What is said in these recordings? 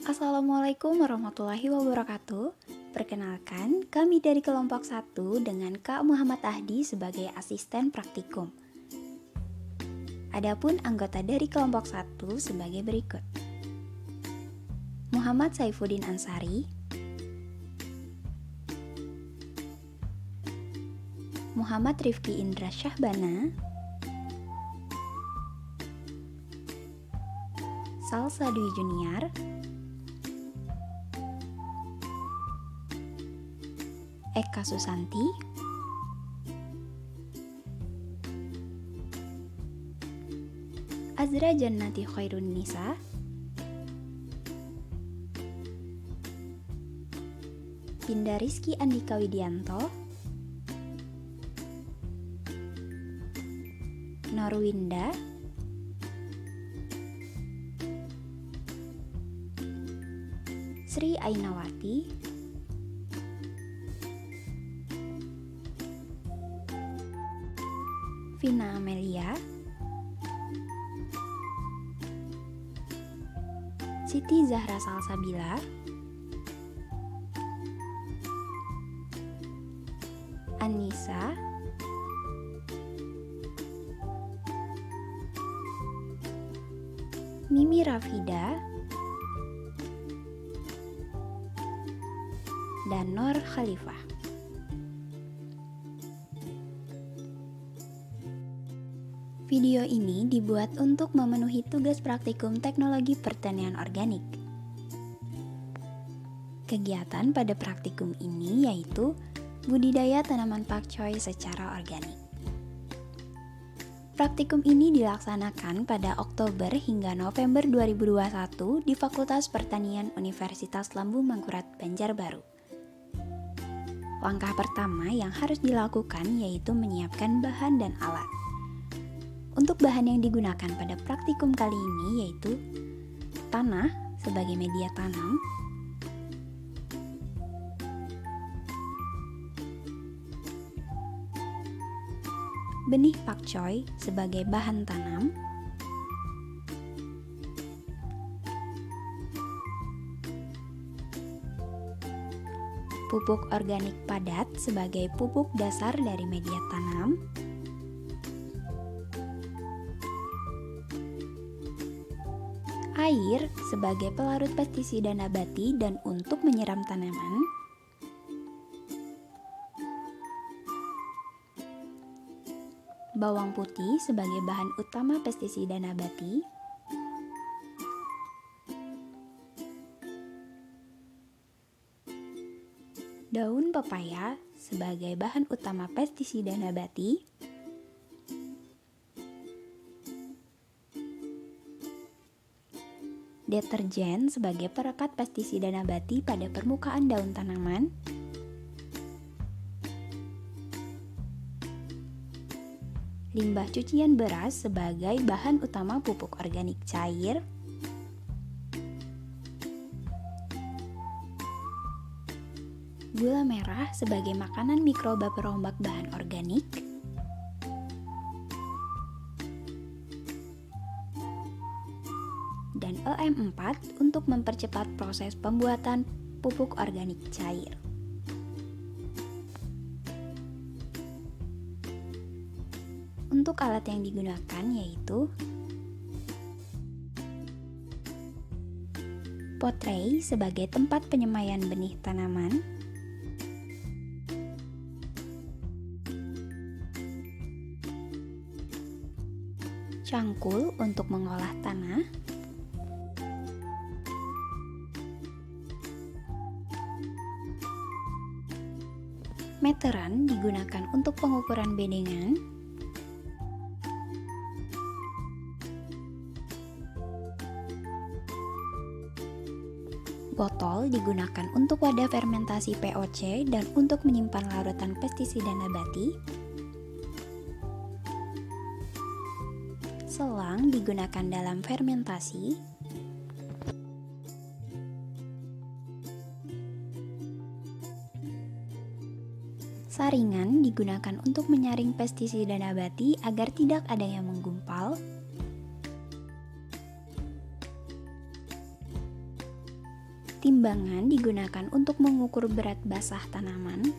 Assalamualaikum warahmatullahi wabarakatuh. Perkenalkan, kami dari kelompok 1 dengan Kak Muhammad Ahdi sebagai asisten praktikum. Adapun anggota dari kelompok 1 sebagai berikut. Muhammad Saifuddin Ansari, Muhammad Rifki Indra Syahbana, Salsa Dwi Junior, Eka Susanti, Azra Jannati Khairun Nisa, Pinda Rizky Andika Widianto, Norwinda, Sri Ainawati, Vina Amelia, Siti Zahra Salsabila, Anissa, Mimi Rafida, dan Nur Khalifah. Video ini dibuat untuk memenuhi tugas praktikum teknologi pertanian organik. Kegiatan pada praktikum ini yaitu budidaya tanaman pakcoy secara organik. Praktikum ini dilaksanakan pada Oktober hingga November 2021 di Fakultas Pertanian Universitas Lambung Mangkurat Banjarbaru. Langkah pertama yang harus dilakukan yaitu menyiapkan bahan dan alat. Untuk bahan yang digunakan pada praktikum kali ini yaitu tanah sebagai media tanam, benih pakcoy sebagai bahan tanam, pupuk organik padat sebagai pupuk dasar dari media tanam, air sebagai pelarut pestisida nabati dan untuk menyiram tanaman, bawang putih sebagai bahan utama pestisida nabati, daun pepaya sebagai bahan utama pestisida nabati, deterjen sebagai perekat pestisida nabati pada permukaan daun tanaman, limbah cucian beras sebagai bahan utama pupuk organik cair, gula merah sebagai makanan mikroba perombak bahan organik, dan EM4 untuk mempercepat proses pembuatan pupuk organik cair. Untuk alat yang digunakan yaitu pot tray sebagai tempat penyemaian benih tanaman, cangkul untuk mengolah tanah, meteran digunakan untuk pengukuran bedengan, botol digunakan untuk wadah fermentasi POC dan untuk menyimpan larutan pestisida nabati, selang digunakan dalam fermentasi, saringan digunakan untuk menyaring pestisida nabati agar tidak ada yang menggumpal, Timbangan digunakan untuk mengukur berat basah tanaman.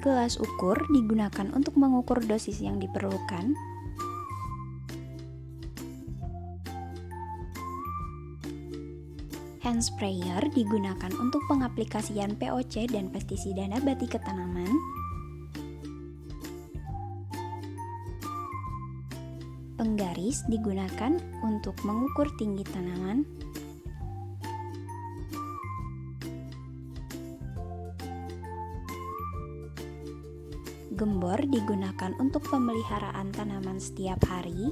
Gelas ukur digunakan untuk mengukur dosis yang diperlukan. Hand sprayer digunakan untuk pengaplikasian POC dan pestisida nabati ke tanaman. Penggaris digunakan untuk mengukur tinggi tanaman. Gembor digunakan untuk pemeliharaan tanaman setiap hari.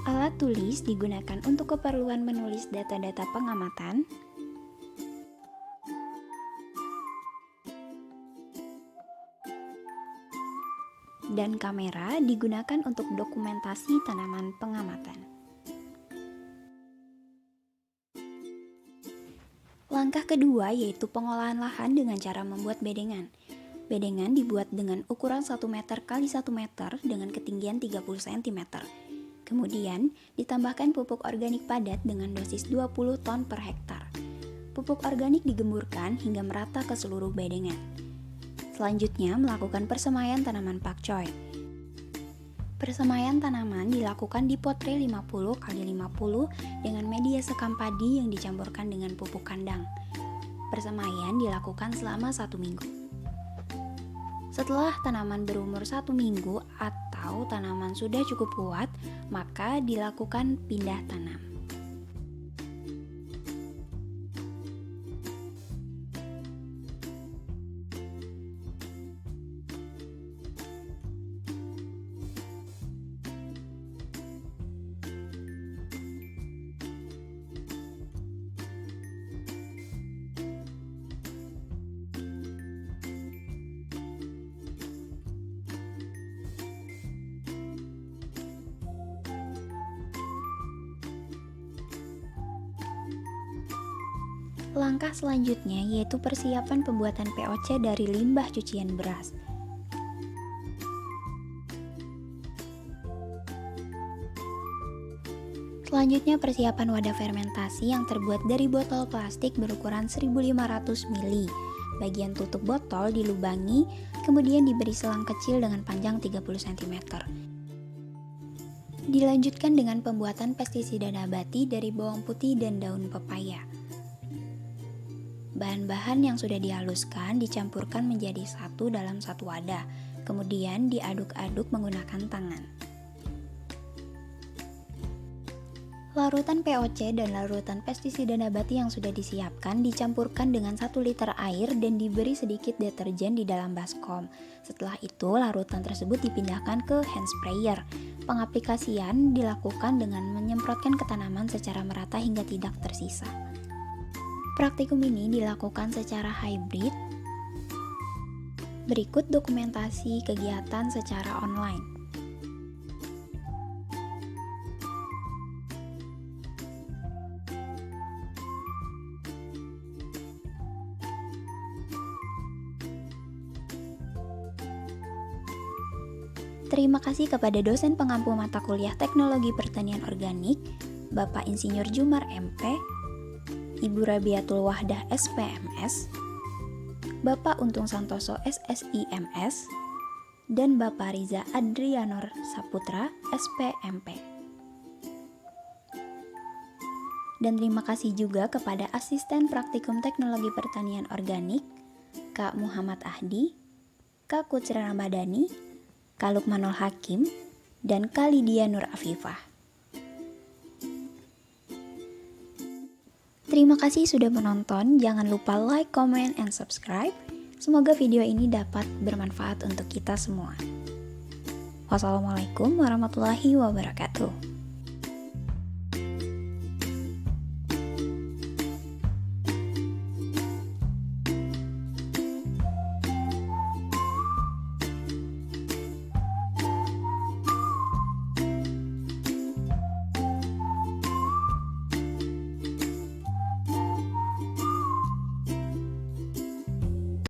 Alat tulis digunakan untuk keperluan menulis data-data pengamatan. Dan kamera digunakan untuk dokumentasi tanaman pengamatan. Langkah kedua yaitu pengolahan lahan dengan cara membuat bedengan. Bedengan dibuat dengan ukuran 1 meter x 1 meter dengan ketinggian 30 cm. Kemudian ditambahkan pupuk organik padat dengan dosis 20 ton per hektar. Pupuk organik digemburkan hingga merata ke seluruh bedengan. Selanjutnya melakukan persemaian tanaman pakcoy. Persemaian tanaman dilakukan di pot tray 50 x 50 dengan media sekam padi yang dicampurkan dengan pupuk kandang. Persemaian dilakukan selama 1 minggu. Setelah tanaman berumur 1 minggu atau tanaman sudah cukup kuat, maka dilakukan pindah tanam. Langkah selanjutnya yaitu persiapan pembuatan POC dari limbah cucian beras. Selanjutnya persiapan wadah fermentasi yang terbuat dari botol plastik berukuran 1500 ml. Bagian tutup botol dilubangi, kemudian diberi selang kecil dengan panjang 30 cm. Dilanjutkan dengan pembuatan pestisida nabati dari bawang putih dan daun pepaya. Bahan-bahan yang sudah dihaluskan dicampurkan menjadi satu dalam satu wadah, kemudian diaduk-aduk menggunakan tangan. Larutan POC dan larutan pestisida nabati yang sudah disiapkan dicampurkan dengan 1 liter air dan diberi sedikit deterjen di dalam baskom. Setelah itu, larutan tersebut dipindahkan ke hand sprayer. Pengaplikasian dilakukan dengan menyemprotkan ke tanaman secara merata hingga tidak tersisa. Praktikum ini dilakukan secara hybrid. Berikut dokumentasi kegiatan secara online. Terima kasih kepada dosen pengampu mata kuliah Teknologi Pertanian Organik, Bapak Insinyur Jumar MP, Ibu Rabiatul Wahdah SPMS, Bapak Untung Santoso SSIMS, dan Bapak Riza Adrianor Saputra SPMP. Dan terima kasih juga kepada Asisten Praktikum Teknologi Pertanian Organik, Kak Muhammad Ahdi, Kak Kutsra Ramadhani, Kak Lukmanul Hakim, dan Kak Lydia Nur Afifah. Terima kasih sudah menonton, jangan lupa like, comment, and subscribe. Semoga video ini dapat bermanfaat untuk kita semua. Wassalamualaikum warahmatullahi wabarakatuh.